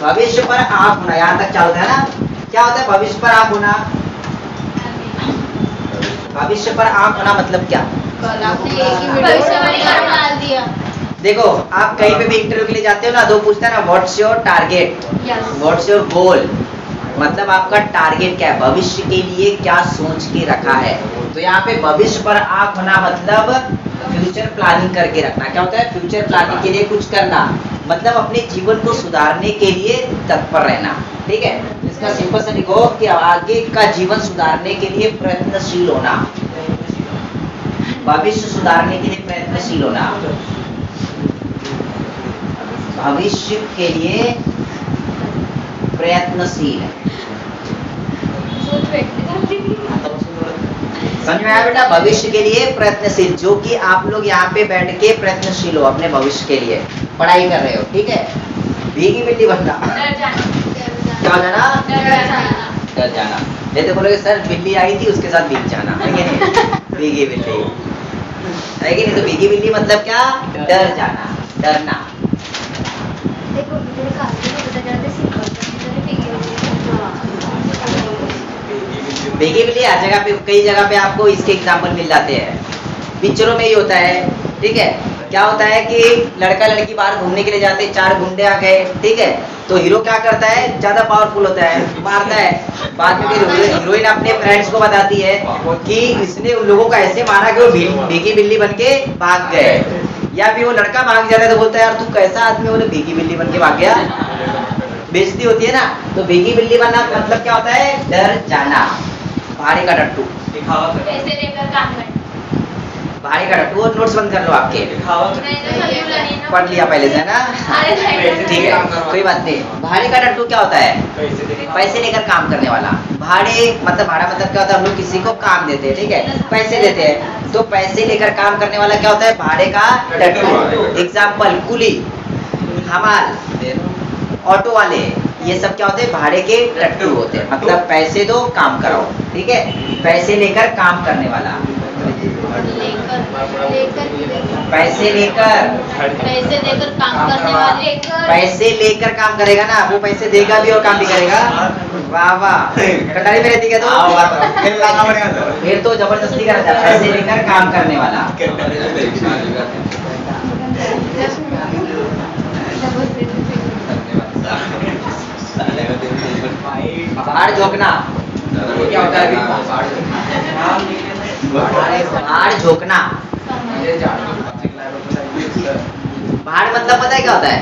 भविष्य पर आंख होना, यहाँ तक क्या होता है ना, क्या होता है भविष्य पर आंख होना? भविष्य पर आंख होना मतलब क्या? देखो आप कहीं पे भी इंटरव्यू के लिए जाते हो ना, तो पूछता है ना what's your target, what's your goal, मतलब आपका टारगेट क्या है, भविष्य के लिए क्या सोच के रखा है। तो यहाँ पे भविष्य पर आंख होना मतलब फ्यूचर प्लानिंग करके रखना। क्या होता है? फ्यूचर प्लानिंग के लिए कुछ करना, मतलब अपने जीवन को सुधारने के लिए तत्पर रहना। ठीक है, इसका सिंपल सा लिखो कि आगे का जीवन सुधारने के लिए प्रयत्नशील होना, भविष्य सुधारने के लिए प्रयत्नशील होना, भविष्य के लिए प्रयत्नशील। समझ में आया बेटा? भविष्य के लिए प्रयत्नशील, जो कि आप लोग यहाँ पे बैठ के प्रयत्नशील हो अपने भविष्य के लिए, पढ़ाई कर रहे हो। ठीक है, भीगी बिल्ली बनना, क्या हो जाना? डर जाना। जैसे बोलोगे सर बिल्ली आई थी उसके साथ भीग जाना, है कि नहीं? भीगी बिल्ली है कि नहीं? तो भीगी बिल्ली मतलब क्या? डर जाना, डरना। भीगी बिल्ली हर जगह पे, कई जगह पे आपको इसके एग्जाम्पल मिल जाते हैं। पिक्चरों में ही होता है। ठीक है, क्या होता है कि लड़का लड़की बाहर घूमने के लिए जाते हैं, 4 गुंडे आ गए। ठीक है, तो हीरो क्या करता है? ज्यादा पावरफुल होता है, मारता है। बाद में फिर हीरोइन अपने फ्रेंड्स को बताती है कि इसने उन लोगों को ऐसे मारा कि वो भीगी बिल्ली बन के भाग गए। या फिर वो लड़का भाग जाता है तो बोलता है यार तू कैसा आदमी, बोले भीगी बिल्ली बन के भाग गया, बेइज्जती होती है ना। तो भीगी बिल्ली बनना मतलब क्या होता है? डर जाना, भारी का टट्टू, पैसे लेकर काम करना, भारी का टट्टू। और नोट्स बंद कर लो आपके, पढ़ लिया पहले से ना। ठीक है, कोई बात नहीं। भाड़े का टट्टू क्या होता है? पैसे लेकर काम करने वाला। भाड़े मतलब, भाड़ा मतलब क्या होता है? हम लोग किसी को काम देते हैं, ठीक है, पैसे देते हैं, तो पैसे लेकर काम करने वाला क्या होता है? भाड़े का टट्टू। एग्जाम्पल कुली, हमाल, ऑटो वाले, ये सब क्या होते हैं? भाड़े के टट्टू होते हैं। मतलब पैसे दो काम कराओ। ठीक है, पैसे लेकर काम करने वाला, पैसे लेकर काम करने वाले, पैसे लेकर काम करेगा ना, वो पैसे देगा भी और काम भी करेगा। वाह वाह, कटारी में रहती क्या? तो फिर तो जबरदस्ती का रहता है, पैसे लेकर काम करने वाला। भाड़ झोंकना क्या होता है? भाड़ झोंकना, भाड़ मतलब पता है क्या होता है?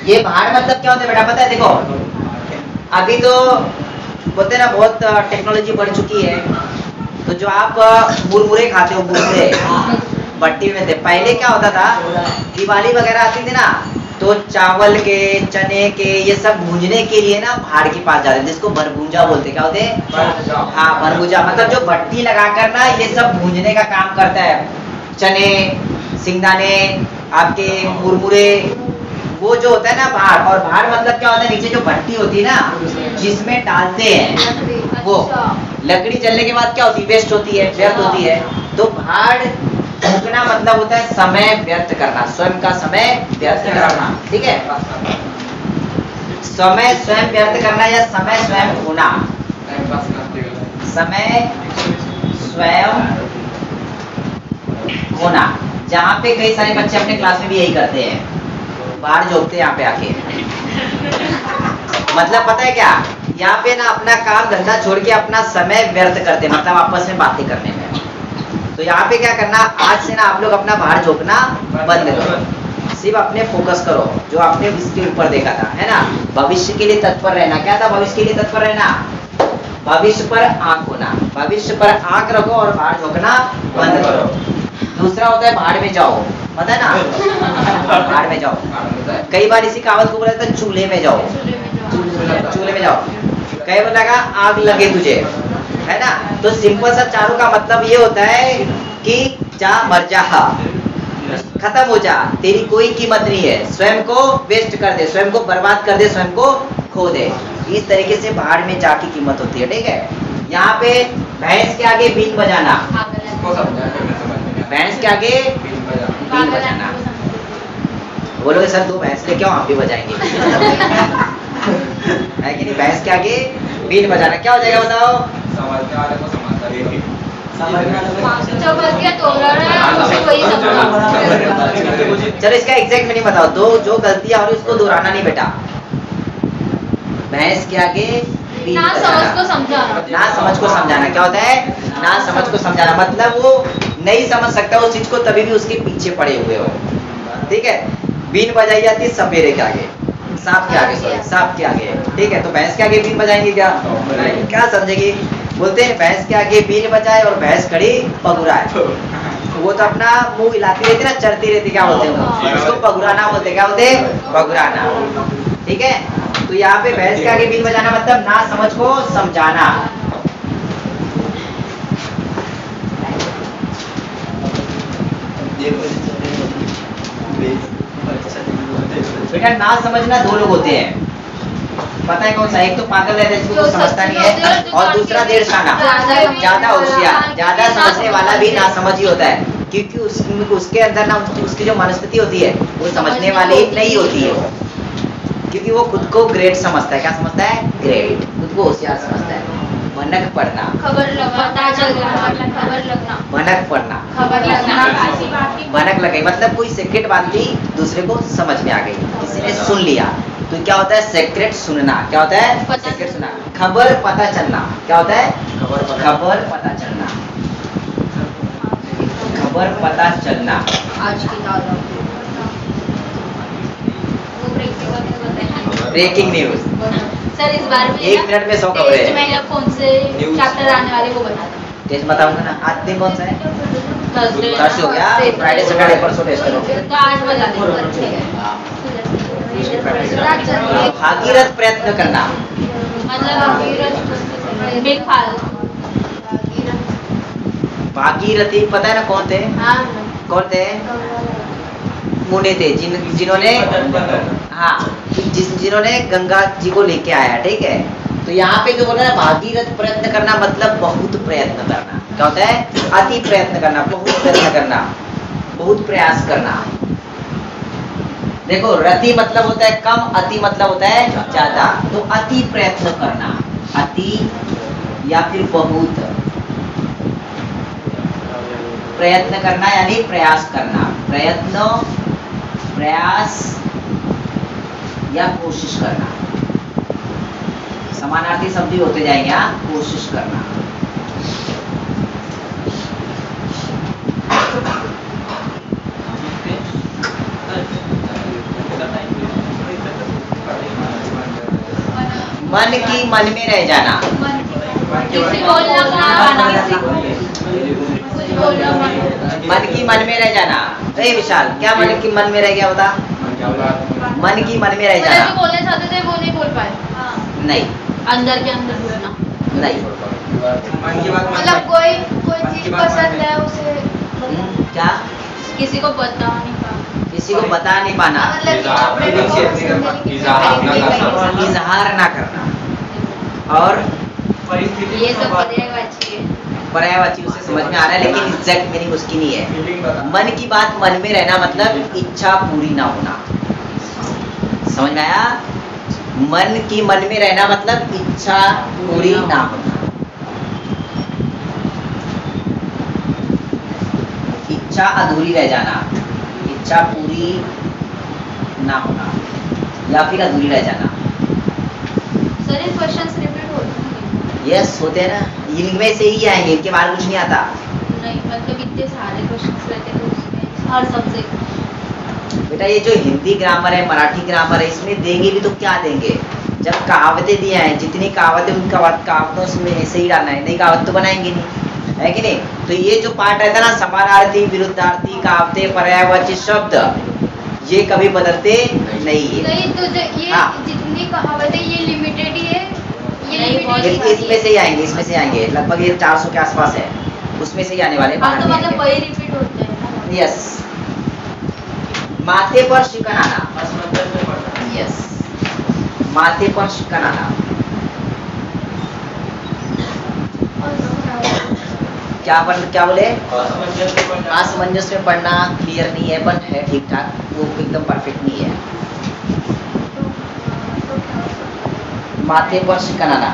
ये भाड़ मतलब क्या होता है बेटा? पता है? देखो अभी तो बोलते ना बहुत टेक्नोलॉजी बढ़ चुकी है, तो जो आप मुरमुरे खाते हो, मुरमुरे भट्टी में थे, पहले क्या होता था? दिवाली वगैरह आती थी ना, तो चावल के, चने के, ये सब भूंजने के लिए ना भाड़ के पास जाते थे, जिसको भरभूजा बोलते। क्या होते हैं? हाँ, भरभूजा मतलब जो भट्टी लगाकर ना ये सब भूंजने का काम करता है। चने, सिंगदाने, आपके मुरमुरे, वो जो होता है ना भाड़। और भाड़ मतलब क्या होता है? नीचे जो भट्टी होती है ना, जिसमें डालते हैं, वो लकड़ी जलने के बाद क्या होती है? वेस्ट होती है, व्यर्थ होती है। तो भाड़ झोंकना मतलब होता है समय व्यर्थ करना, स्वयं का समय व्यर्थ करना। ठीक है, समय स्वयं व्यर्थ करना या समय स्वयं होना, समय स्वयं होना। जहाँ पे कई सारे बच्चे अपने क्लास में भी यही करते हैं, बाहर झोंकते हैं यहाँ पे आके। मतलब पता है क्या? यहाँ पे ना अपना काम धंधा छोड़ के अपना समय व्यर्थ करते हैं, मतलब आपस में बातें करने में। तो यहाँ पे क्या करना, आज से ना आप लोग अपना बाहर झोंकना बंद करो, सिर्फ अपने फोकस करो जो आपने इसके ऊपर देखा था, है ना। भविष्य के लिए तत्पर रहना। क्या था? भविष्य के लिए तत्पर रहना, भविष्य पर आंख होना, भविष्य पर आंख रखो और बाहर झोंकना बंद करो। दूसरा होता है भाड़ में जाओ, पता है ना? भाड़ में जाओ, कई बार इसी कहावत को बोला जाता है चूल्हे में जाओ, चूल्हे में जाओ। कई बार लगा आग लगे तुझे, है ना। तो सिंपल सा चारों का मतलब ये होता है कि जा मर जा, खत्म हो जा, तेरी कोई कीमत नहीं है, स्वयं को वेस्ट कर दे, स्वयं को बर्बाद कर दे, स्वयं को खो दे। इस तरीके से भाड़ में जा की कीमत होती है। ठीक है, यहाँ पे भैंस के आगे बीन बजाना, भैंस के आगे बीन बजाना, बोलोगे सर 2 भैंस लेके आओ हम भी बजाएंगे। है कि नहीं? भैंस के आगे बीन बजाना क्या हो जाएगा बताओ? समझने वाले को समझता है। जो गलतियां तोड़ रहा है उसे वही समझना। चलो इसका एग्जैक्ट मीनिंग बताओ। दो जो गलतियां हो रही उसको दोहराना नहीं बेटा। भैंस के आगे बीन ना समझ बजाना। को समझाना। ना समझ को समझाना क्या होता है? ना समझ को समझाना मतलब वो नहीं समझ सकता उस चीज को तभी भी उसके पीछे पड़े हुए हो। ठीक है? बीन बजाई जाती है सपेरे के आगे, सांप के आगे, सॉरी सांप के आगे। ठीक है? तो भैंस के आगे बीन बजाएंगे क्या? क्या समझेगी? बोलते हैं भैंस के आगे बीन बजाए और भैंस खड़ी पगुराए। वो तो अपना मुंह हिलाती रहती ना, चरती रहती, क्या बोलते हैं उसको? पगुराना बोलते हैं। क्या बोलते हैं? पगुराना। ठीक है? तो यहाँ पे भैंस के आगे बीन बजाना मतलब ना समझ को समझाना। बेटा ना समझना 2 लोग होते हैं, पता है कौन सा? एक तो पागल रहता है जिसको कुछ समझता नहीं है, और दूसरा देर शाना, ज्यादा होशियार। ज्यादा समझने वाला भी ना समझ ही होता है, क्योंकि उसके अंदर ना उसकी जो मनस्थिति होती है वो समझने वाली नहीं होती है, क्योंकि वो खुद को ग्रेट समझता है। क्या समझता है? ग्रेट। खुद को होशियार समझता है। भनक पड़ना, खबर लगना, पता चलना, खबर लगना, भनक पड़ना, खबर लगना, भनक लग गई मतलब कोई सीक्रेट बात थी दूसरे को समझ में आ गई, किसी ने सुन लिया। तो क्या होता है? सीक्रेट सुनना। क्या होता है? सीक्रेट सुनना। खबर पता चलना क्या होता है? खबर पता चलना। खबर पता चलना। आज की ताजा ब्रेकिंग न्यूज। सर इस बार में 1 मिनट में 100 खबरें। टेस्ट में कौन से चैप्टर आने वाले वो बता दो। टेस्ट बताऊंगा ना। आज दिन कौन सा है? थर्सडे थर्सडे हो गया, फ्राइडे सैटरडे परसों टेस्ट करो। तो आज बता दो। भागीरथ प्रयत्न करना। मतलब बेफाल। भागीरथी पता है ना कौन थे? हाँ कौन थे? मुनि थे जिन्होंने हाँ जिन्होंने गंगा जी को लेके आया। ठीक है? तो यहाँ पे जो बोला ना भागीरथ प्रयत्न करना मतलब बहुत प्रयत्न करना। क्या होता है? अति प्रयत्न करना, बहुत प्रयत्न करना, बहुत प्रयास करना। देखो रति मतलब होता है कम, अति मतलब होता है ज्यादा। तो अति प्रयत्न करना, अति या फिर बहुत प्रयत्न करना यानी प्रयास करना। प्रयत्न, प्रयास या कोशिश करना समानार्थी शब्द ही होते जाएंगे। कोशिश करना। मन की मन में रह जाना। मन की मन में रह जाना। अरे विशाल क्या मन की मन में रह गया बता? मन की मन में रह जो जाना बोलना चाहते थे वो नहीं बोल पाए। नहीं, अंदर के अंदर बोलना। नहीं। मतलब कोई चीज पसंद है उसे क्या? किसी को बता नहीं पाना। किसी को बता नहीं पाना, इजहार ना करना। और ये सब पर्यायवाची है। पर्यायवाची उसे समझ में आ रहा है, लेकिन एग्जैक्ट मीनिंग उसकी नहीं है। मन की बात मन में रहना मतलब इच्छा पूरी ना होना। समझ में आया? मन की मन में रहना मतलब इच्छा पूरी ना होना। इच्छा अधूरी रह जाना, इच्छा पूरी ना होना या फिर अधूरी रह जाना। सर ये क्वेश्चंस रिपीट होते हैं? यस होते हैं ना, इनमें से ही आएंगे, इनके बारे में कुछ नहीं आता। नहीं मतलब इतने सारे क्वेश्चंस रहते हैं तो उसमें हर सब्जेक्ट। बेटा ये जो हिंदी ग्रामर है, मराठी ग्रामर है, इसमें देंगे भी तो क्या देंगे? जब कहावतें दिए हैं, जितनी कहावतें उन कहावतों में ऐसे ही डालना है, नई कहावत तो बनाएंगे नहीं, है कि नहीं? तो ये जो पार्ट रहता है ना, समानार्थी, विरुद्धार्थी, कहावतें, पर्यायवाची शब्द, ये कभी बदलते नहीं है। नहीं तो ये जितनी कहावतें ये लिमिटेड ही है। ये इसमें से ही आएंगे, इसमें से आएंगे। लगभग ये 400 के आसपास है, उसमें से ही आने वाले। तो मतलब वही रिपीट होते हैं। यस। माथे पर शिकन आना। यस, माथे पर शिकन आना। क्या बोले? असमंजस में पढ़ना क्लियर नहीं है, बट है ठीक ठाक, वो एकदम परफेक्ट नहीं है। माथे पर शिकन आना,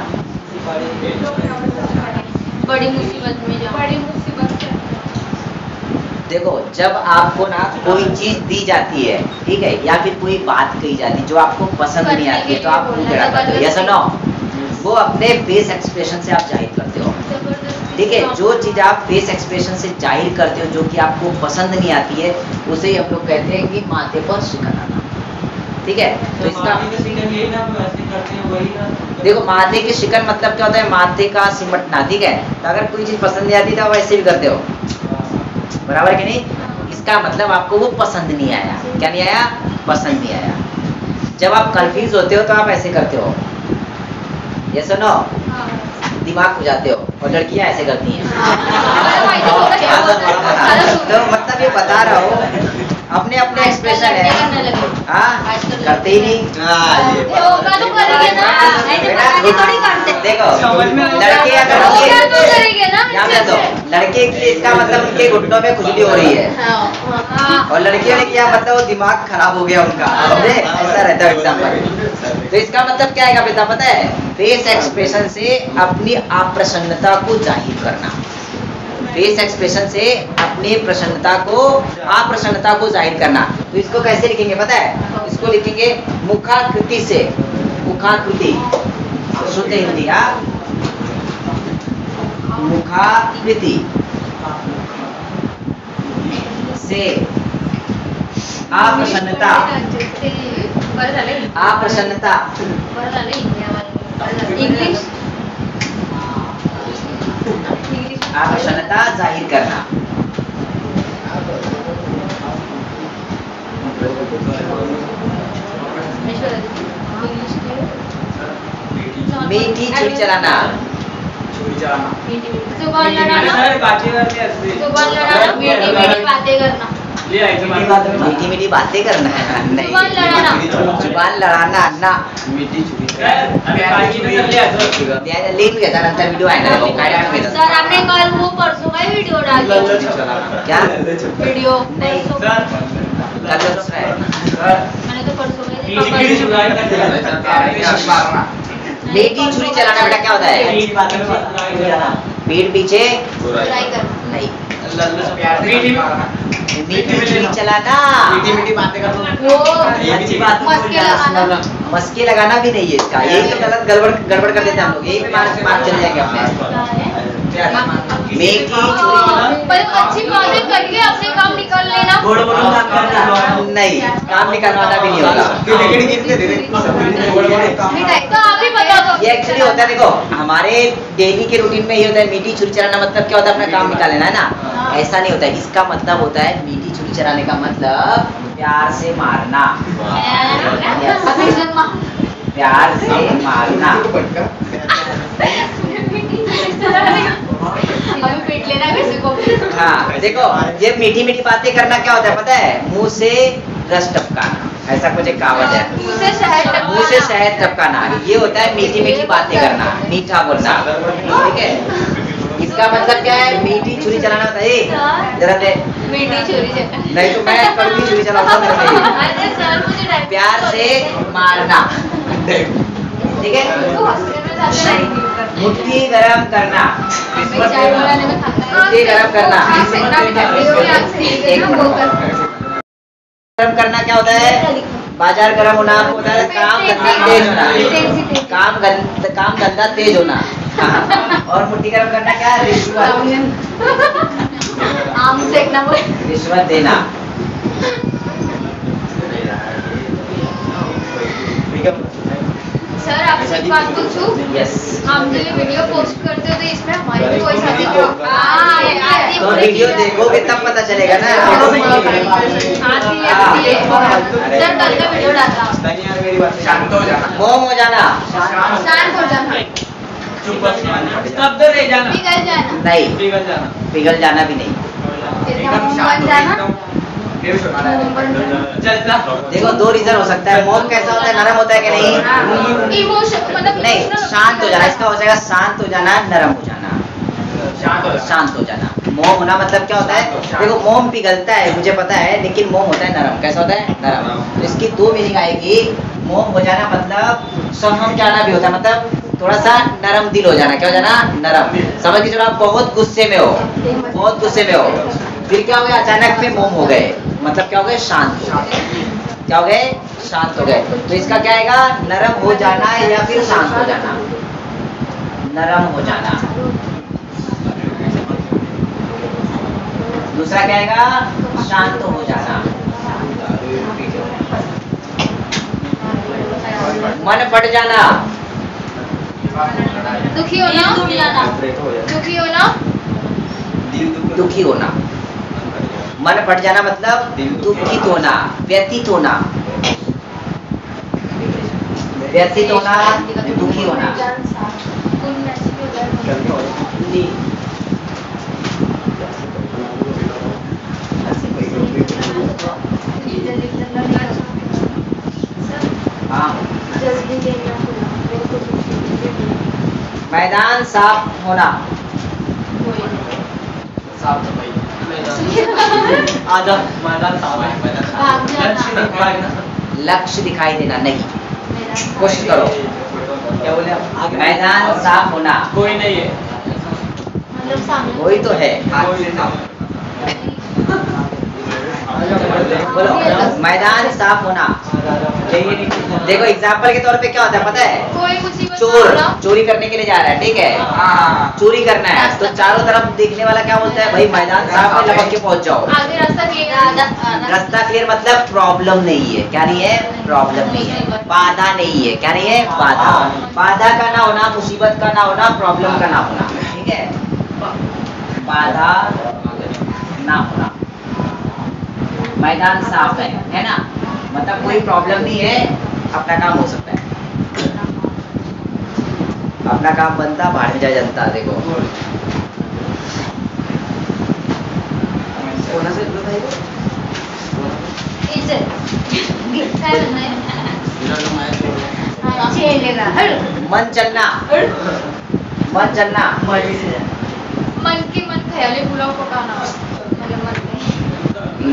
बड़ी मुसीबत में जाओ। बड़ी मुसीबत से देखो जब आपको ना कोई चीज दी जाती है, ठीक है, या फिर कोई बात कही जाती है जो आपको पसंद नहीं आती है, तो आप मुंह टेढ़ा करते हो, यस और नो? वो अपने फेस एक्सप्रेशन से आप जाहिर करते हो, ठीक है। जो चीज आप फेस एक्सप्रेशन से जाहिर करते हो जो कि आपको पसंद नहीं आती है, उसे ही हम लोग कहते हैं कि माथे पर शिकन आना, ठीक है। तो इसका देखो माथे की शिकन मतलब क्या होता है? माथे का सिमटना, ठीक है। तो अगर कोई चीज पसंद नहीं आती तो आप ऐसे भी करते हो, बराबर कि नहीं? इसका मतलब आपको वो पसंद नहीं आया। क्या नहीं आया? पसंद नहीं आया। जब आप कंफ्यूज होते हो तो आप ऐसे करते हो, यस और नो? दिमाग खो जाते हो, और लड़कियां ऐसे करती हैं। तो मतलब ये बता रहा हूँ, अपने अपने एक्सप्रेशन है, हाँ करते ही नहीं। होगा तो करेंगे ना, ऐसे पता थोड़ी करते। देखो लड़के अगर होगा तो करेंगे ना। याद है तो लड़के के लिए इसका मतलब उनके घुटनों में खुजली हो रही है, और लड़कियों ने किया मतलब वो दिमाग खराब हो गया उनका, समझे? ऐसा रहता है एग्जाम्पल। तो इसका मतलब क्या है बेटा पता है? फेस एक्सप्रेशन से अपनी अप्रसन्नता को जाहिर करना, फेस एक्सप्रेशन से अपनी अप्रसन्नता को जाहिर करना। तो इसको कैसे लिखेंगे पता है? इसको लिखेंगे मुखाकृति से, मुखाकृति शुद्ध हिंदी, हाँ, मुखाकृति से अप्रसन्नता, अप्रसन्नता, इंग्लिश अप्रसन्नता जाहिर करना। मीठी छुरी चलाना, जुबान लड़ाना, जुबान लड़ाना, मीठी मीठी बातें करना, मीठी मीठी बातें करना, नहीं जुबान लड़ाना, जुबान लड़ाना ना। लिंक घेता नंतर व्हिडिओ आहे ना, काय काय सर आपने कल वो परसों का वीडियो डाल दिया। क्या वीडियो नहीं कल दूसरा है, मैंने तो परसों का मीठी छुरी चलाना बेटा क्या होता है? पीठ पीछे नहीं, मीठी छुरी चलाना, मीठी बातें करना, वो मस्के लगाना भी नहीं है इसका, यही तो गलत गड़बड़ कर देते हैं हम लोग, यही पे मार्क चले जाएंगे अपने। मीठी छुरी पर अच्छी बातें करके अपने काम निकाल लेना, नहीं, काम निकालवाना भी नहीं होगा। तो आप ही बता दो। ये एक्चुअली होता है, देखो हमारे डेली के रूटीन में ये होता है, मीठी छुरी चलाना मतलब क्या होता है? अपना काम निकाल लेना है ना, ऐसा नहीं होता है। इसका मतलब होता है मीठी छुरी चलाने का मतलब प्यार से मारना, प्यार से मारना। अभी पीट लेना किसी को। हाँ देखो ये मीठी मीठी बातें करना क्या होता है पता है? मुंह से रस टपकाना, ऐसा कुछ एक कहावत है, मुंह से शहद टपकाना, ये होता है मीठी मीठी बातें करना, मीठा बोलना, ठीक है। इसका मतलब क्या है? मीठी छुरी चलाना होता है, जरा दे मीठी छुरी चलाना, नहीं तो मैं कड़वी छुरी चलाऊंगा। अरे सर मुझे प्यार से मारना, ठीक है। मुट्ठी गरम करना, मुट्ठी गरम करना, गरम करना क्या होता है? बाजार गरम होना होता है, काम धंधा तेज होना, काम धंधा तेज होना। और मुट्ठी गरम करना क्या है? आम सेकना, रिश्वत देना। सर आपसे एक बात पूछूं? यस, हम जो ये वीडियो पोस्ट करते हो तो इसमें हमारी भी कोई साथी तो वीडियो देखोगे तब पता चलेगा ना। सर कल का वीडियो डालना, शांत हो जाना, मोम हो जाना, शांत हो जाना, चुप रह जाना, पिघल जाना, नहीं पिघल जाना, पिघल जाना भी नहीं। एकदम शांत हो जाना, देखो दो रीजन हो सकता है। मोम कैसा होता है? नरम होता है कि नहीं? इमोशन मतलब नहीं, शांत हो जाना, इसका हो जाएगा शांत हो जाना, नरम हो जाना, शांत हो जाना। मोम होना मतलब क्या होता है? देखो मोम पिघलता है मुझे पता है, लेकिन मोम होता है नरम। कैसा होता है? नरम। तो इसकी दो मीनिंग आएगी। मोम हो जाना मतलब समझ जाना भी होता है, मतलब थोड़ा सा नरम दिल हो जाना। क्या हो जाना? नरम। समझ के चलो आप बहुत गुस्से में हो, बहुत गुस्से में हो, फिर क्या हो गया? अचानक में मोम हो गए, मतलब क्या हो गए? शांत हो गए। क्या हो गए? शांत हो गए। तो इसका क्या आएगा? नरम हो जाना या फिर शांत हो जाना। नरम हो जाना। दूसरा क्या आएगा? शांत हो जाना। मन फट जाना। दुखी होना, दुखी होना, दुखी होना। मन फट जाना मतलब दुखित होना, व्यथित होना। व्यथित होना, दुखी होना। हाँ। मैदान साफ होना। साफ सफाई। आधा मैदान साफ है। भाग जाना, लक्ष्य दिखाई देना नहीं। कोशिश करो। क्या बोले आप? मैदान साफ होना। कोई नहीं है। मतलब सामने वही तो है। बोलो मैदान साफ होना। देखो एग्जाम्पल के तौर पे क्या होता है पता है? कोई मुसीबत चोर ना हो। चोरी करने के लिए जा रहा है, ठीक है? चोरी करना है तो चारों तरफ देखने वाला क्या बोलता है? भाई मैदान साफ है, लपक के पहुंच जाओ। आगे रास्ता क्लियर, रास्ता क्लियर मतलब प्रॉब्लम नहीं है। क्या नहीं है? प्रॉब्लम नहीं है। बाधा नहीं है। क्या नहीं है? बाधा। बाधा का ना होना, मुसीबत का ना होना, प्रॉब्लम का ना होना। ठीक है? बाधा ना होना। मैदान साफ है ना? मतलब कोई प्रॉब्लम नहीं है, अपना काम हो सकता है। अपना काम बनता, बाहर में जाए जनता। देखो काय म्हणणं आहे? चलेगा, मन चलना। मन चलना। मन की मन खयाली पुलाव पकाना, मतलब मन में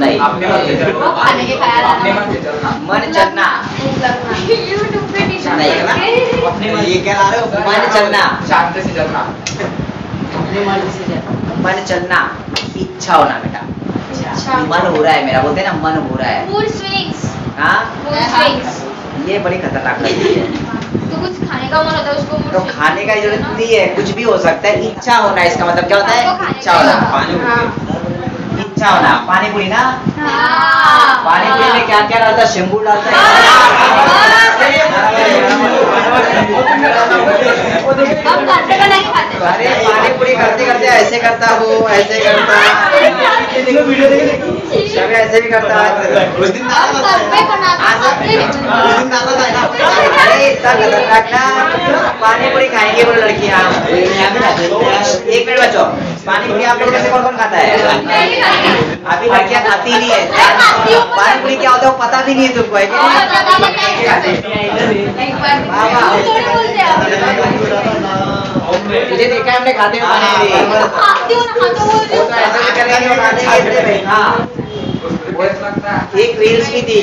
नहीं। आपने मत ले चलो। खाने के ख्याल आपने मत ले चलो। मन चलना यूट्यूब पे टीचर नहीं है ना? अपने मन ये क्या ला रहे हो? मन चलना। शांत से चलना। मन चलना, इच्छा होना बेटा। मन हो रहा है मेरा, बोलते हैं ना मन हो रहा है। मूड स्विंग्स, हाँ, मूड स्विंग्स। ये बड़ी खतरनाक लगती है। तो कुछ खाने का मन होता है उसको mood तो swings खाने का बोलते हैं जरूरत ना। नहीं है, कुछ भी हो सकता है। इच्छा होना, इसका मतलब क्या होता आपको है? खाने इच्छा का होना। पानी इच्छा होना। पानी पूरी ना? हाँ। पानी पूरी में क्या क्या डालता है? शैम्पू डालता है। हम खाते का नहीं खाते। अरे पानी पूरी करते करते ऐसे करता हूँ, ऐसे करता, कभी ऐसे भी करता है। उस दिन हम घर पे बनाते हैं, उस दिन डाला था ना। अरे इतना खतरनाक ना। पानी पूरी खाएंगे वो लड़कियाँ। एक मिनट बच्चों, पानी पूरी आप लोगों में से कौन कौन खाता है? नहीं खाते। अभी लड़कियाँ खाती ही नहीं है। पानी पूरी क्या होता है वो पता भी नहीं है तुमको, है कि और नहीं? पता नहीं तुझे देखा है हमने खाते हुए पानी पूरी। खाती हूँ ना, तो वो वो तो ऐसे भी करेंगे, वो खाते ही रहते हैं। हाँ, एक रील्स भी थी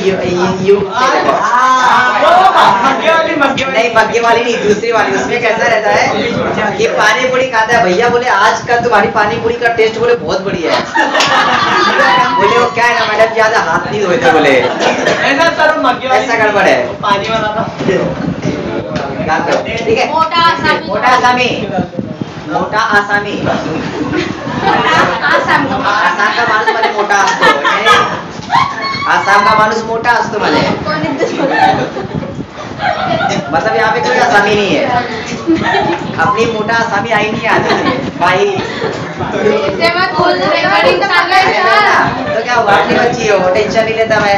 नहीं मग्गे वाली नहीं, दूसरी वाली। उसमें कैसा रहता है कि पानी पूरी खाता है भैया, बोले आज का तुम्हारी पानी पूरी का टेस्ट बोले बहुत बढ़िया है। बोले वो क्या है ना मैडम, ज्यादा हाथ नहीं धोए थे बोले, ऐसा गड़बड़ है। पानी वाला था। ठीक है? मोटा आसामी। मोटा आसामी। मोठा आसामी. आसाम आसामचा माणूस मध्ये मोठा असतो. आसाम का माणूस मोठा असतो मध्ये. मतलब यहाँ पे कोई आसामी नहीं है. अपनी मोटा आसामी आई नहीं आती भाई. तो क्या हुआ, अपनी बच्ची हो, टेंशन नहीं लेता मैं.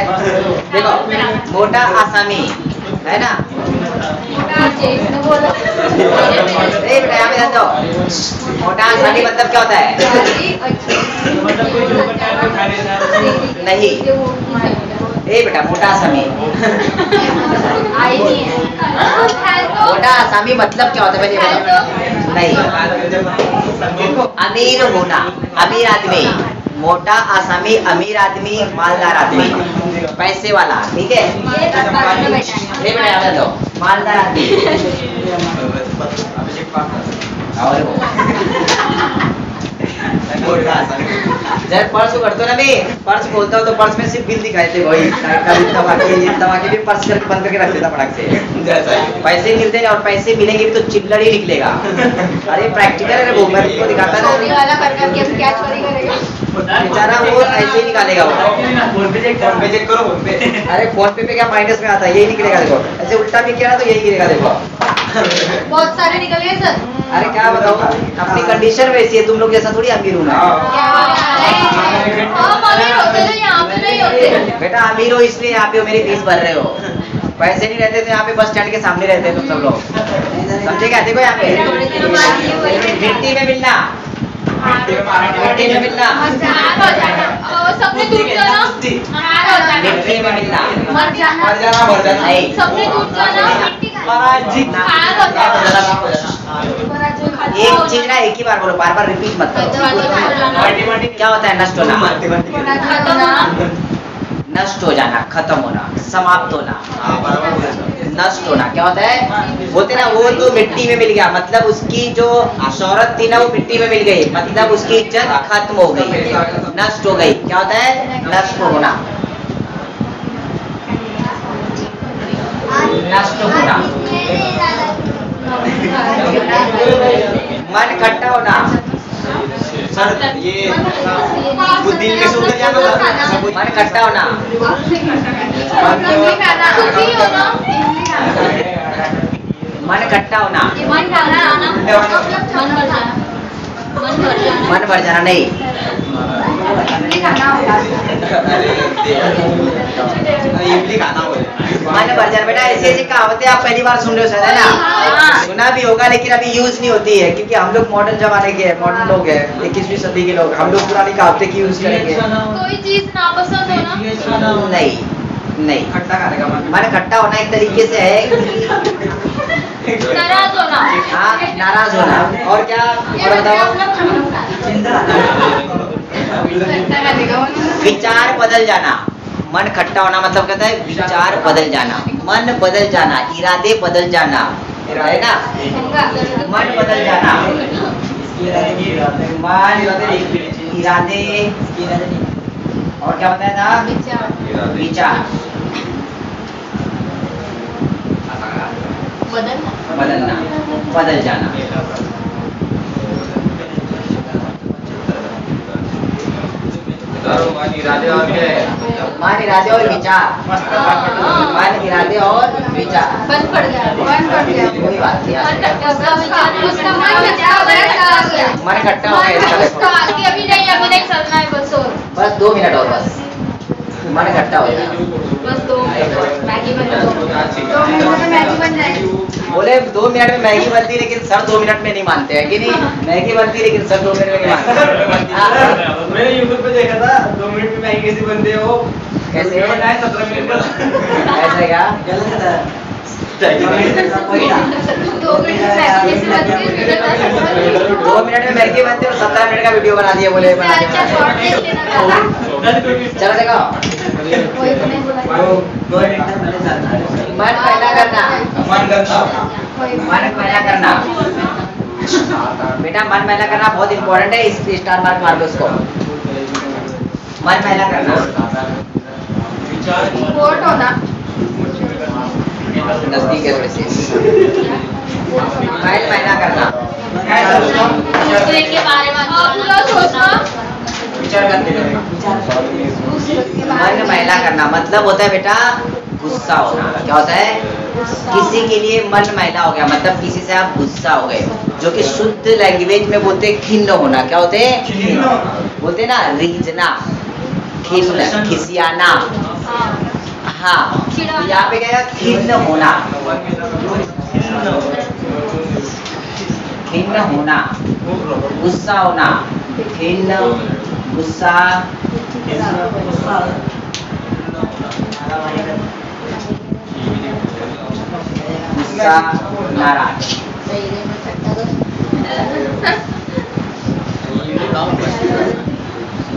देखो मोटा आसामी है ना. बेटा यहाँ पे ध्यान दो. मोटा आसामी मतलब क्या होता है? नहीं बेटा मोटा आसामी. मोटा मोटा आसामी मतलब क्या होता है पहले बताओ। नहीं, अमीर होना, अमीर आदमी, मोटा आसामी अमीर आदमी, मालदार आदमी, पैसे वाला, ठीक है। ये बेटा दो मालदार आदमी और जब पर्स करते हो ना, मैं पर्स खोलता हूँ तो पर्स में सिर्फ बिल दिखाई थे भाई, जितना बाकी भी पर्स करके बंद करके रख देता फटाक से। पैसे मिलते हैं और पैसे मिलेंगे भी तो चिल्लर ही निकलेगा। अरे प्रैक्टिकल है वो, मैं तुमको दिखाता ना, बेचारा वो ऐसे ही निकालेगा वो। फोन पे चेक करो फोन पे। अरे फोन पे क्या माइनस में आता है, यही निकलेगा देखो, ऐसे उल्टा भी किया ना तो यही गिरेगा देखो। बहुत सारे निकल गए सर। अरे क्या बताओ, अपनी कंडीशन वैसी है, तुम लोग जैसा थोड़ी अमीर हूँ मैं। हम अमीर होते तो यहाँ पे नहीं होते। बेटा अमीर हो इसलिए यहाँ पे हो, मेरी फीस भर रहे हो। पैसे नहीं रहते तो यहाँ पे बस स्टैंड के सामने रहते तुम सब लोग, समझे क्या? देखो यहाँ पे मिट्टी में मिलना, मिट्टी में मिलना, सबने टूट जाना, मिट्टी में मिलना, मर जाना, नहीं। सबने टूट जाना, एक चीज ना एक ही बार बोलो, बार बार रिपीट मत करो। क्या होता है नष्ट होना? नष्ट हो जाना, खत्म होना, समाप्त होना, नष्ट होना। क्या होता है बोलते ना, वो तो मिट्टी में मिल गया, मतलब उसकी जो शोहरत थी ना वो मिट्टी में मिल गई, मतलब उसकी इज्जत खत्म हो गई, नष्ट हो गई। क्या होता है नष्ट होना, नष्ट होना। मन खट्टा होना, सर ये बुद्धि के से उतर जाना, मन खट्टा होना, मन खट्टा होना, मन भर जाना नहीं। इमली खाना बोले। मन भर जाना बेटा, ऐसी ऐसी कहावतें आप पहली बार सुन रहे हो शायद, है ना? सुना भी होगा लेकिन अभी यूज नहीं होती है, क्योंकि हम लोग मॉडर्न जमाने के हैं, मॉडर्न लोग हैं, 21वीं सदी के लोग, हम लोग पुरानी कहावतें की यूज करेंगे। कोई चीज नापसंद हो ना, नहीं नहीं, खट्टा खाने का मन। मन खट्टा होना एक तरीके से है नाराज होना, हाँ, नाराज होना। और क्या, और बताओ? विचार बदल जाना, मन खट्टा होना मतलब कहता है विचार बदल जाना, मन बदल जाना, इरादे बदल जाना, है ना? मन बदल जाना, मन इरादे, और क्या बताया था? विचार बदलना, बदल जाना। मान इरादे और विचार, मान इरादे और विचार बंद पड़ गया, कोई बात नहीं, मन खट्टा हो गया इसका देखो। अभी नहीं चलना है, बस 2 मिनट और, बस मन खट्टा हो गया। बस 2 मैगी बन जाएगी, 2 मिनट में मैगी बन जाएगी। बोले 2 मिनट में मैगी बनती, लेकिन सर 2 मिनट में नहीं मानते हैं कि नहीं? मैगी बनती लेकिन सर 2 मिनट में नहीं मानते। मैंने यूट्यूब पे देखा था 2 मिनट में मैगी कैसे बनती है, वो कैसे? 17 मिनट का। ऐसे क्या? 2 मिनट में मैगी कैसे बनती है, वीडियो था 2 मिनट में मैगी बनती है और 17 मिनट का वीडियो बना दिया, बोले बना दिया। चलो देखो, मन पैदा करना, मन पैदा करना बेटा, मन पैदा करना बहुत इंपॉर्टेंट है, इस स्टार मार्क मार दो उसको। मन पैदा करना, वोट होना, नजदीक है थोड़ी सी। मन पैदा करना, के बारे में पूरा सोचना, विचार करते रहो। मन मैला करना मतलब होता है बेटा गुस्सा होना। क्या होता है? किसी के लिए मन मैला हो गया मतलब किसी से आप गुस्सा हो गए, जो कि शुद्ध लैंग्वेज में बोलते हैं खिन्न होना। क्या होते हैं? बोलते हैं ना, रीझना, खिन्न, खिसियाना। हाँ, यहाँ पे क्या, खिन्न होना, खिन्न होना, गुस्सा होना, खिन्न, गुस्सा, गुस्सा, नाराज।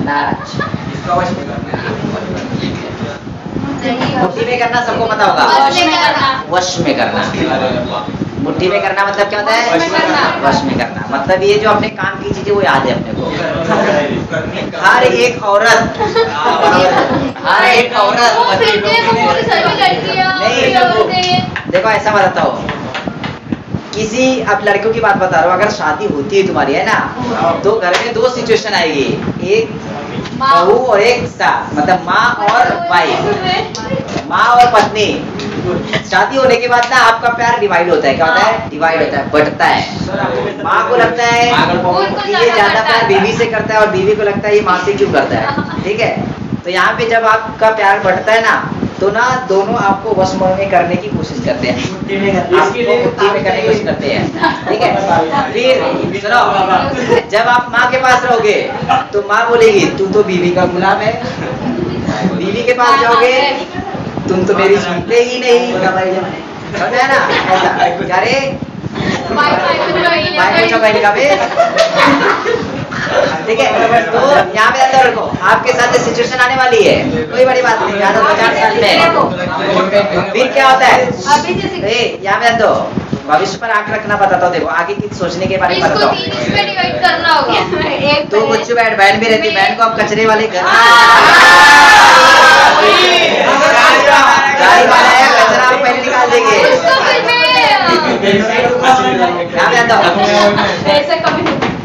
नाराज। मुट्ठी में करना सबको पता होगा। वश में करना। मुट्ठी में करना मतलब क्या होता है? वश में करना मतलब ये जो अपने काम की चीजें वो याद है अपने को। हर एक औरत नहीं, देखो ऐसा बताता हूँ, किसी अब लड़कियों की बात बता रहा हूँ, अगर शादी होती है तुम्हारी है ना, तो घर में दो सिचुएशन आएगी, एक बहू और एक सास, मतलब माँ और वाइफ, माँ और पत्नी। शादी होने के बाद ना आपका प्यार डिवाइड होता है। क्या होता है? डिवाइड होता है, बढ़ता है। माँ को लगता है कि ये ज्यादा प्यार बीवी से करता है और बीवी को लगता है ये माँ से क्यों करता है। ठीक है, तो यहाँ पे जब आपका प्यार बढ़ता है ना, तो ना दोनों आपको वश में करने की कोशिश करते हैं, आपको मुट्ठी में करने की कोशिश करते हैं। ठीक है, फिर सुनो, जब आप माँ के पास रहोगे तो माँ बोलेगी तू तो बीवी का गुलाम है, बीवी के पास जाओगे तुम तो मेरी सुनते ही नहीं। समझा ना? ऐसा अरे ठीक है, तो यहाँ पे अंदर रखो, आपके साथ सिचुएशन आने वाली है, कोई बड़ी बात नहीं, ज्यादा 50 साल में। फिर क्या होता है? यहाँ पे अंदर भविष्य पर आंख रखना बताता हूँ। देखो आगे की सोचने के बारे में बताता हूँ। तो कुछ बैठ बहन भी रहती, बहन को आप कचरे वाले घर गाड़ी वाला है, कचरा आप पहले निकाल देंगे।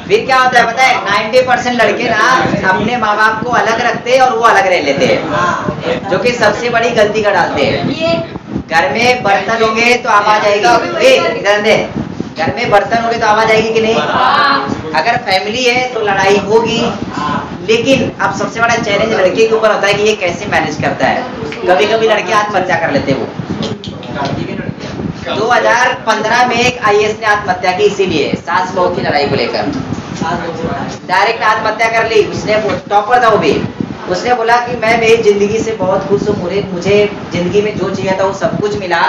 फिर क्या होता है पता है? 90% लड़के ना अपने माँ बाप को अलग रखते हैं और वो अलग रह लेते हैं, जो कि सबसे बड़ी गलती कर डालते हैं। घर में बर्तन होंगे तो आवाज आएगी, इधर दे, घर में बर्तन होंगे तो आवाज आएगी कि नहीं? अगर फैमिली है तो लड़ाई होगी, लेकिन अब सबसे बड़ा चैलेंज लड़के के ऊपर होता है कि ये कैसे मैनेज करता है। कभी कभी लड़के आत्महत्या कर लेते हैं। वो 2015 में एक IAS ने आत्महत्या की, इसीलिए सास बहू की लड़ाई को लेकर डायरेक्ट आत्महत्या कर ली। उसने टॉपर था वो भी, उसने बोला कि मैं मेरी जिंदगी से बहुत खुश हूँ, मुझे जिंदगी में जो चाहिए था वो सब कुछ मिला,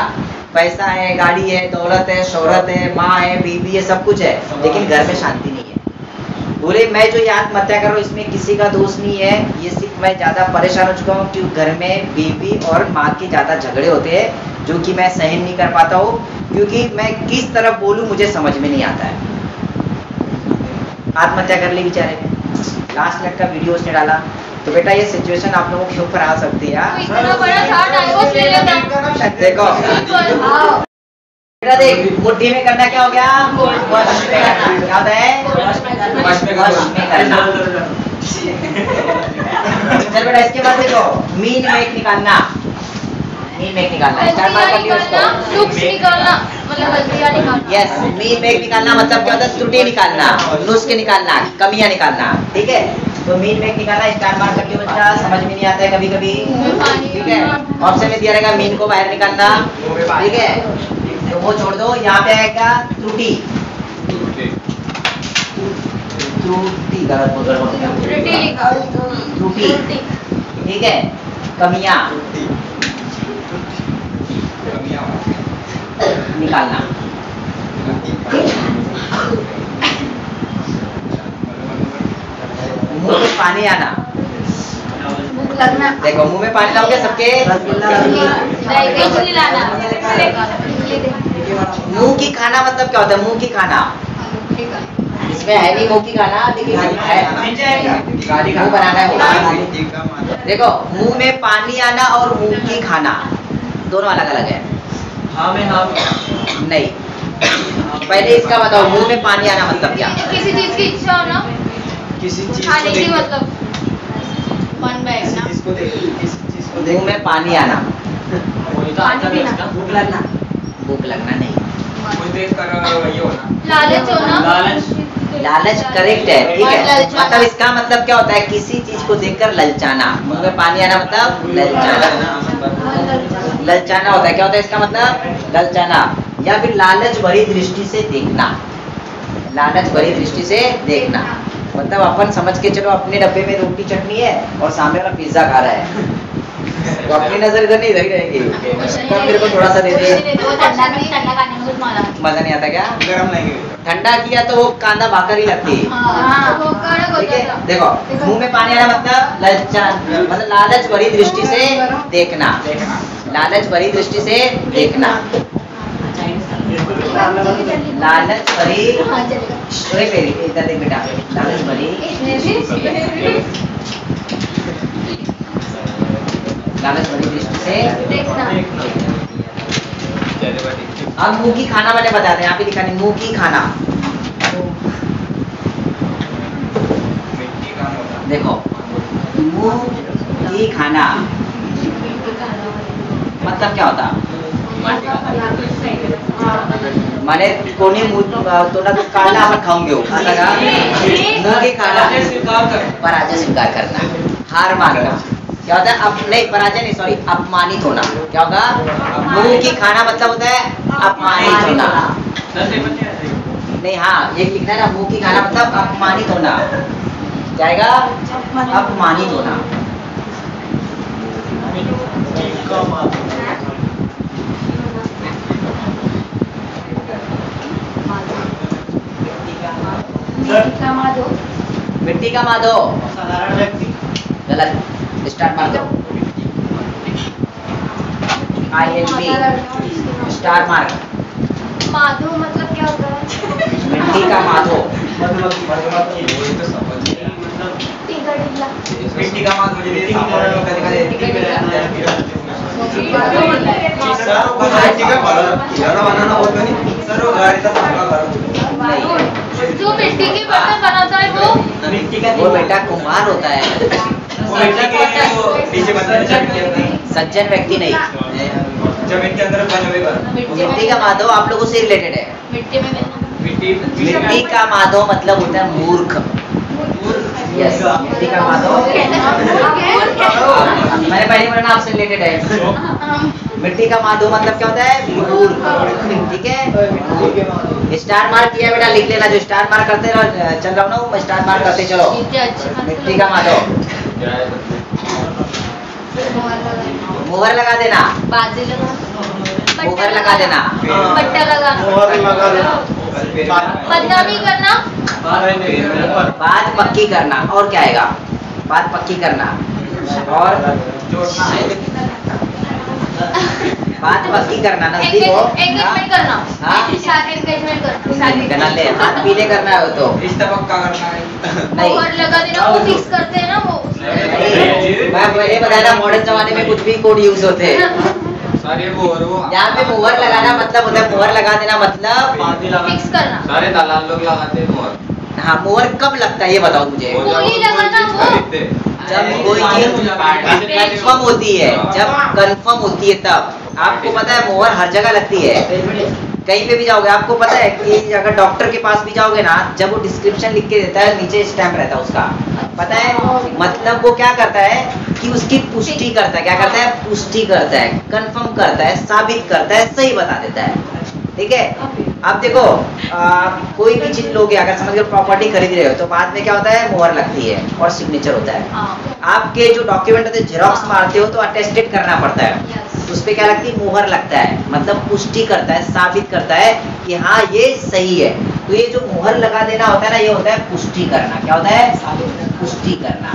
पैसा है, गाड़ी है, दौलत है, शोहरत है, माँ है, बीवी है, सब कुछ है, लेकिन घर में शांति नहीं है। बोले मैं जो ये आत्महत्या कर रहा हूँ इसमें किसी का दोष नहीं है, ये सिर्फ मैं ज्यादा परेशान हो चुका हूँ कि घर में बीवी और माँ के ज्यादा झगड़े होते हैं, जो कि मैं सहन नहीं कर पाता हूँ, क्योंकि मैं किस तरफ बोलूँ मुझे समझ में नहीं आता है। आत्महत्या कर ली बेचारे ने। लास्ट मिनट का वीडियो उसने डाला। तो बेटा ये सिचुएशन आप लोगों के ऊपर आ सकती है। इतना बड़ा था डाइवोर्स ले लेता। देखो बेटा देख, मुट्ठी में करना क्या हो गया? वश में करना। क्या होता है? वश में करना। चल बेटा इसके बाद देखो, मीन मेक निकालना। मीन मेक निकालना, स्टार मार्क कर लियो इसको। नुक्स निकालना मतलब गलतियां निकालना। यस, मीन मेक निकालना मतलब क्या होता है? त्रुटि निकालना, नुस्खे निकालना, कमियां निकालना। ठीक है, तो मीन मेक निकालना, स्टार मार्क कर लियो बच्चा। समझ में नहीं आता है कभी कभी, ठीक है, ऑप्शन में दिया रहेगा मीन को बाहर निकालना। ठीक है, तो वो छोड़ दो, यहाँ पे आएगा त्रुटि। त्रुटि गलत बोल रहा हूँ, त्रुटि। ठीक है, कमियां निकालना। मुंह में पानी आना। देखो मुंह में पानी लाओगे सबके। मुंह की खाना मतलब क्या होता है? मुंह की खाना इसमें है नहीं, मुंह की खाना, लेकिन मुंह बनाना है। देखो मुंह में पानी आना और मुंह की खाना दोनों अलग अलग है। हाँ में हाँ नहीं, पहले इसका बताओ, मुंह में पानी आना मतलब क्या? किसी चीज की इच्छा हो ना, किसी चीज खाने को की, देख मतलब मन बैठना, किसी चीज को मुंह में पानी आना। पानी पीना, भूख लगना, भूख लगना नहीं। कोई देख कर ये होना, लालच होना। लालच करेक्ट है, ठीक है। मतलब इसका मतलब क्या होता है? किसी चीज को देखकर ललचाना। मुंह में पानी आना मतलब ललचाना। ललचाना होता है, क्या होता है इसका मतलब? ललचाना, या फिर लालच भरी दृष्टि से देखना। लालच भरी दृष्टि से देखना मतलब अपन समझ के चलो, अपने डब्बे में रोटी चटनी है और सामने वाला पिज्जा खा रहा है, तो अपनी नजर इधर नहीं, इधर ही रहेगी। तो मेरे को थोड़ा सा दे दे। वो ठंडा खाने में कुछ मजा नहीं आता क्या? गरम नहीं ठंडा किया तो वो कांदा भाकर ही लगती है। हाँ, वो कड़क ठीक है, होता था। देखो मुंह में पानी आना मतलब मतलब लालच भरी दृष्टि से देखना, लालच भरी दृष्टि से देखना, लालच भरी। अरे मेरी इधर देख बेटा, लालच भरी, लालच भरी दृष्टि से देखना। अब मुंह की खाना मैंने बताते हैं, यहाँ पे लिखा नहीं मुंह की खाना। देखो मुंह की खाना मतलब क्या होता? माने कोणी तोंडात काढला आपण खाऊन घेऊ, आता का? मुंह की खाना पराजय स्वीकार करना, हार मानना। क्या होता है? नहीं पराजय नहीं, सॉरी, अपमानित होना। क्या होगा? मुंह की खाना मतलब होता है अपमानित होना। नहीं, हाँ ये लिखना है ना, मुंह की खाना मतलब अपमानित होना। जाएगा अपमानित होना। मिट्टी का माधो साधारण व्यक्ति गलत, स्टार्ट मार दो। INP star mark. माधो मतलब क्या होता है? मिट्टी का माधो, मिट्टी का मात म्हणजे जो मिट्टी के बर्तन बनाता है वो बेटा कुम्हार होता है, सज्जन व्यक्ति नहीं। जमीन के अंदर बने हुए घर। मिट्टी का माधो आप लोगों से रिलेटेड है। मिट्टी में मिट्टी का माधो मतलब होता है मूर्ख। यस, मिट्टी का माधो मैंने पहले बोला ना, आपसे रिलेटेड है। मिट्टी का माधो मतलब क्या होता है? मूर्ख। ठीक है, स्टार मार्क किया बेटा, लिख लेना। जो स्टार मार्क करते रहो, चल रहा हूँ ना मैं स्टार मार्क करते चलो। मिट्टी का माधो मोहर लगा देना, बाजी लगा, मोहर लगा देना, पट्टा लगाना, बदनामी करना, बात पक्की करना। और क्या आएगा? बात पक्की करना और बात पक्की करना। नजदीक हो, एंगेजमेंट करना, हाँ? एंगेजमेंट करना, करना ले, हाथ पीले करना है वो तो रिश्ता पक्का करना है। नहीं। मोहर लगा देना, वो फिक्स करते हैं ना वो। मैं पहले बताया ना, मॉडर्न जमाने में कुछ भी कोड यूज होते हैं। सारे वो यहाँ पे मोहर लगाना मतलब होता है, मोहर लगा देना मतलब फिक्स करना। सारे दलाल लोग लगाते हैं मोहर। हाँ, मोहर कब लगता है ये बताओ मुझे। बोली लगाना वो। जब कोई चीज कंफर्म होती है, जब कंफर्म होती है तब। आपको पता है मोहर हर जगह लगती है, कहीं पे भी जाओगे आपको पता है कि अगर डॉक्टर के पास भी जाओगे ना, जब वो डिस्क्रिप्शन लिख के देता है नीचे स्टैम्प रहता है उसका, पता है मतलब वो क्या करता है कि उसकी पुष्टि करता है। क्या करता है? पुष्टि करता है, कंफर्म करता है, साबित करता है, सही बता देता है। ठीक है, अब देखो कोई भी चीज लोगे, अगर समझ लो प्रॉपर्टी खरीद रहे हो तो बाद में क्या होता है? मोहर लगती है और सिग्नेचर होता है। आपके जो डॉक्यूमेंट होते हैं जेरॉक्स मारते हो तो अटेस्टेड करना पड़ता है, उस पे क्या लगती है? मोहर लगता है, मतलब पुष्टि करता है, साबित करता है कि हाँ ये सही है। तो ये जो मोहर लगा देना होता है ना, ये होता है पुष्टि करना। क्या होता है? पुष्टि करना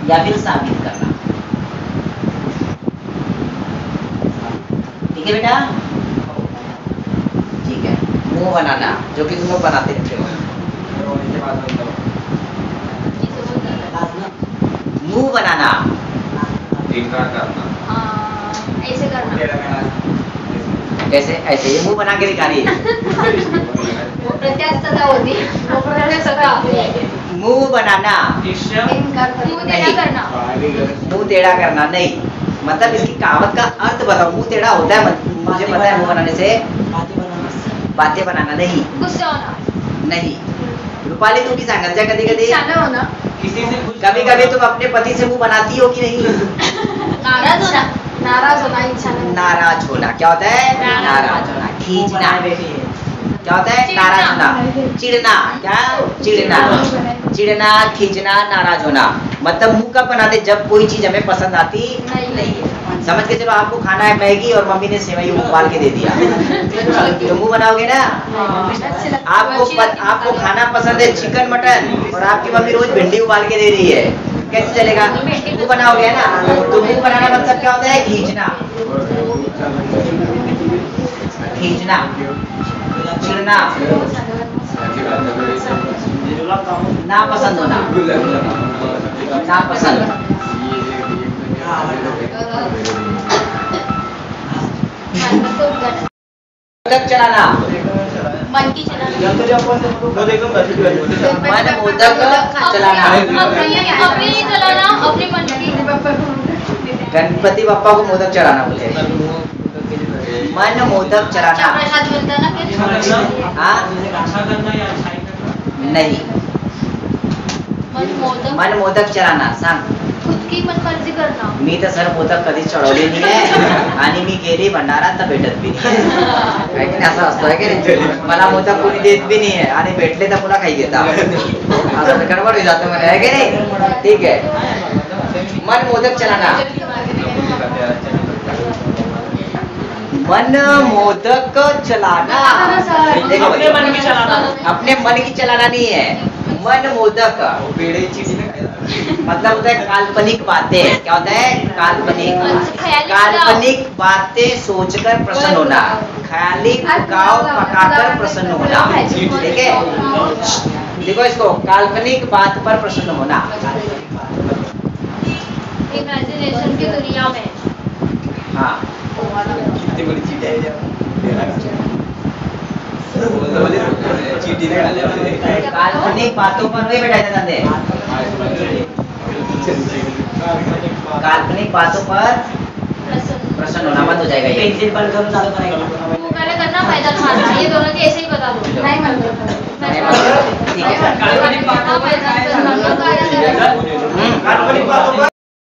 या फिर साबित करना। ठीक है बेटा, ठीक है। मुंह बनाना, जो कि तुम लोग बनाते रहते हो। मुंह बनाना, ऐसे करना, कैसे? ऐसे ये मुंह बना के दिखा रही है। वो प्रत्यास्थता होती है, वो प्रत्यास्थता मुंह बनाना, मुंह टेढ़ा करना, मुंह टेढ़ा करना नहीं। मतलब इसकी कहावत का अर्थ बताओ। मुंह टेढ़ा होता है, मुझे पता है। मुंह बनाने से बातें बनाना नहीं, गुस्सा होना नहीं। रूपाली तू भी सांगत जा कधी कधी, शाना होना, कभी कभी तुम अपने पति से मुंह बनाती हो कि नहीं? नाराज होना, नाराज होना, इच्छा नहीं, नाराज होना। क्या होता है? नाराज होना, खींचना, क्या होता है? नाराज होना। चिढ़ना, क्या? चिढ़ना, खींचना, नाराज होना। मतलब मुंह कब बनाते? जब कोई चीज हमें पसंद आती नहीं है। समझ के चलो, आपको खाना है मैगी और मम्मी ने सेवई उबाल के दे दिया तो मुंह बनाओगे ना। आपको खाना पसंद है चिकन मटन और आपकी मम्मी रोज भिंडी उबाल के दे रही है, कैसे चलेगा? मुंह बनाओगे ना। तो मुंह बनाना मतलब क्या होता है? खींचना, चिढ़ना, ना पसंद होना, ना पसंद। मोदक चलाना, मन की चलाना। मन मोदक चलाना। अपनी नहीं चलाना, अपने मन की। गणपति बप्पा को मोदक चढ़ाना बोले। मन मोदक चढ़ाना। प्रसाद मिलता है ना फिर? हाँ? नहीं, मन मोदक चढाना. सांग. खुद की मनमर्जी करना. मी तर सर मोदक कधीच चढवले नाही आणि मी गेली भंडारात तर भेटत बी नाही. काय की नाही असं असतं आहे की नाही. मला मोदक कोणी देत बी नाही आणि भेटले तर पुन्हा खाई घेता. असं गडबड होई जातं मला, आहे की नाही. ठीक आहे. मन मोदक चलाना. मन मोदक चलाना. देखो अपने मन की चलाना. अपने मन की चलाना नहीं है. मन मोदक मतलब होता है काल्पनिक बातें. क्या होता है? काल्पनिक बातें सोचकर प्रसन्न होना. ख्याली पकाओ पकाकर प्रसन्न होना. ठीक है. देखो इसको, काल्पनिक बात पर प्रसन्न होना. इमेजिनेशन की दुनिया में. हाँ. कितनी बड़ी चीज है. काल्पनिक बातों पर वही बैठा था. काल्पनिक बातों पर प्रसन्न होना मत हो जाएगा. ये पेंसिल पर कम चालू करेगा. वो पहले करना फायदा खाना. ये दोनों के ऐसे ही बता दो. नहीं ठीक है. काल्पनिक बातों पर